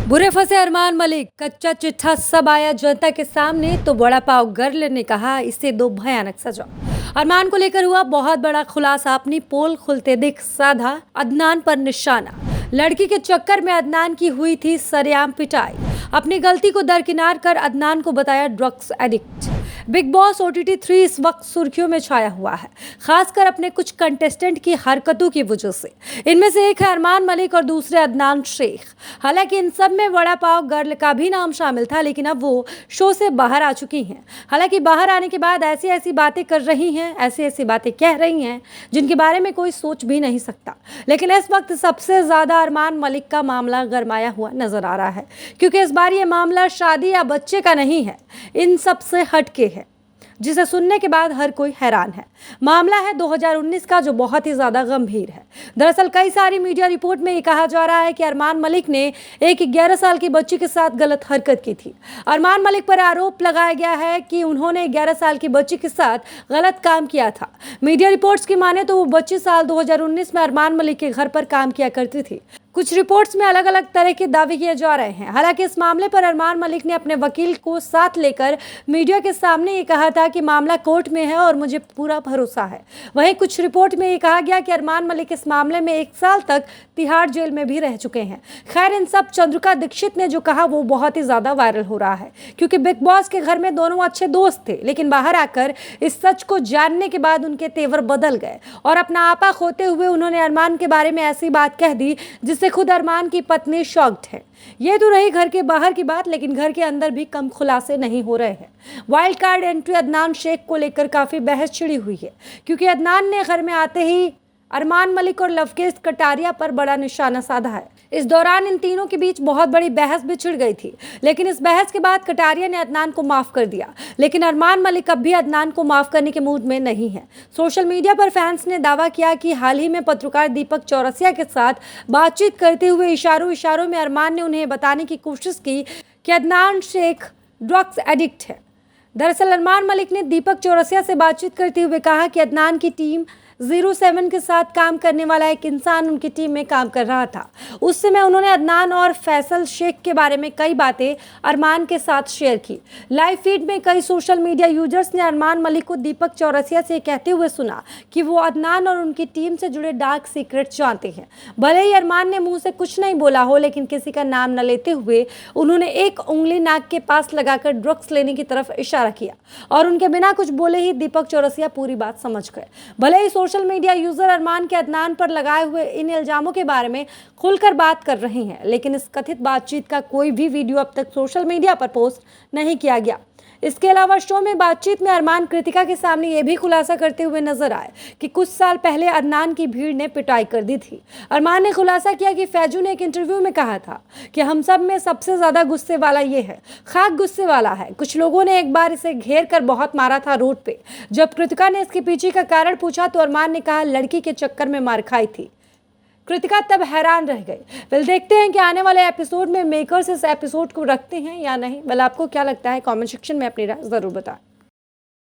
बुरे फंसे अरमान मलिक, कच्चा चिट्ठा सब आया जनता के सामने तो वड़ा पाव गर्ल ने कहा इसे दो भयानक सजा। अरमान को लेकर हुआ बहुत बड़ा खुलासा, अपनी पोल खुलते दिख साधा अदनान पर निशाना। लड़की के चक्कर में अदनान की हुई थी सरेआम पिटाई, अपनी गलती को दरकिनार कर अदनान को बताया drugs addict. Big boss OTT 3 इस वक्त सुर्खियों में छाया हुआ है, खासकर अपने कुछ कंटेस्टेंट की हरकतों की वजह से। इनमें से एक है अरमान मलिक और दूसरे अदनान शेख। हालांकि इन सब में वड़ा पाव गर्ल का भी नाम शामिल था, लेकिन अब वो शो से बाहर आ चुकी हैं। हालांकि बाहर आने के बाद ऐसी ऐसी बातें कर रही हैं, ऐसी ऐसी बातें कह रही हैं जिनके बारे में कोई सोच भी नहीं सकता। लेकिन इस वक्त सबसे ज्यादा अरमान मलिक का मामला गरमाया हुआ नजर आ रहा है, क्योंकि इस बार ये मामला शादी या बच्चे का नहीं है, इन सब से हटके है, जिसे सुनने के बाद हर कोई हैरान है। मामला है 2019 का, जो बहुत ही ज्यादा गंभीर है। दरअसल कई सारी मीडिया रिपोर्ट में ये कहा जा रहा है कि अरमान मलिक ने एक 11 साल की बच्ची के साथ गलत हरकत की थी। अरमान मलिक पर आरोप लगाया गया है कि उन्होंने 11 साल की बच्ची के साथ गलत काम किया था। मीडिया रिपोर्ट्स की माने तो वो बच्ची साल 2019 में अरमान मलिक के घर पर काम किया करती थी। कुछ रिपोर्ट्स में अलग अलग तरह के दावे किए जा रहे हैं। हालांकि इस मामले पर अरमान मलिक ने अपने वकील को साथ लेकर मीडिया के सामने ये कहा था कि मामला कोर्ट में है और मुझे पूरा भरोसा है। वहीं कुछ रिपोर्ट में ये कहा गया कि अरमान मलिक इस मामले में 1 साल तक तिहाड़ जेल में भी रह चुके हैं। खैर, इन सब चंद्रिका दीक्षित ने जो कहा वो बहुत ही ज्यादा वायरल हो रहा है, क्योंकि बिग बॉस के घर में दोनों अच्छे दोस्त थे, लेकिन बाहर आकर इस सच को जानने के बाद उनके तेवर बदल गए और अपना आपा खोते हुए उन्होंने अरमान के बारे में ऐसी बात कह दी जिससे खुद अरमान की पत्नी शॉक्ड है। ये तो रही घर के बाहर की बात, लेकिन घर के अंदर भी कम खुलासे नहीं हो रहे हैं। Wild card entry Adnan Shaikh को लेकर काफी बहस छिड़ी हुई है, क्योंकि अदनान ने घर में आते ही अरमान मलिक और लवकेश कटारिया पर बड़ा निशाना साधा है। इस दौरान इन तीनों के बीच बहुत बड़ी बहस भी छिड़ गई थी, लेकिन इस बहस के बाद कटारिया ने अदनान को माफ कर दिया। लेकिन अरमान मलिक अब भी अदनान को माफ करने के मूड में नहीं है। सोशल मीडिया पर फैंस ने दावा किया कि हाल ही में पत्रकार दीपक चौरसिया के साथ बातचीत करते हुए इशारों में अरमान ने उन्हें बताने की कोशिश की कि अदनान शेख ड्रग्स एडिक्ट है। दरअसल अरमान मलिक ने दीपक चौरसिया से बातचीत करते हुए कहा कि अदनान की टीम 07 के साथ काम करने वाला एक इंसान उनकी टीम में काम कर रहा था। उस समय उन्होंने अदनान और फैसल शेख के बारे में कई बातें अरमान के साथ शेयर की। लाइव फीड में कई सोशल मीडिया यूजर्स ने अरमान मलिक को दीपक चौरसिया से कहते हुए सुना कि वो अदनान और उनकी टीम से जुड़े डार्क सीक्रेट जानते हैं। भले ही अरमान ने मुंह से कुछ नहीं बोला हो, लेकिन किसी का नाम न लेते हुए उन्होंने एक उंगली नाक के पास लगाकर ड्रग्स लेने की तरफ इशारा किया और उनके बिना कुछ बोले ही दीपक चौरसिया पूरी बात समझ गए। भले ही सोशल मीडिया यूजर अरमान के अदनान पर लगाए हुए इन इल्जामों के बारे में खुलकर बात कर रहे हैं, लेकिन इस कथित बातचीत का कोई भी वीडियो अब तक सोशल मीडिया पर पोस्ट नहीं किया गया। इसके अलावा शो में बातचीत में अरमान कृतिका के सामने ये भी खुलासा करते हुए नजर आए कि कुछ साल पहले अदनान की भीड़ ने पिटाई कर दी थी। अरमान ने खुलासा किया कि फैजू ने एक इंटरव्यू में कहा था कि हम सब में सबसे ज्यादा गुस्से वाला ये है, खाक गुस्से वाला है। कुछ लोगों ने एक बार इसे घेर कर बहुत मारा था रोड पे। जब कृतिका ने इसके पीछे का कारण पूछा तो अरमान ने कहा लड़की के चक्कर में मार खाई थी। कृतिका तब हैरान रह गई। वेल, देखते हैं कि आने वाले एपिसोड में मेकर्स इस एपिसोड को रखते हैं या नहीं। वेल, आपको क्या लगता है? कमेंट सेक्शन में अपनी राय जरूर बताएं।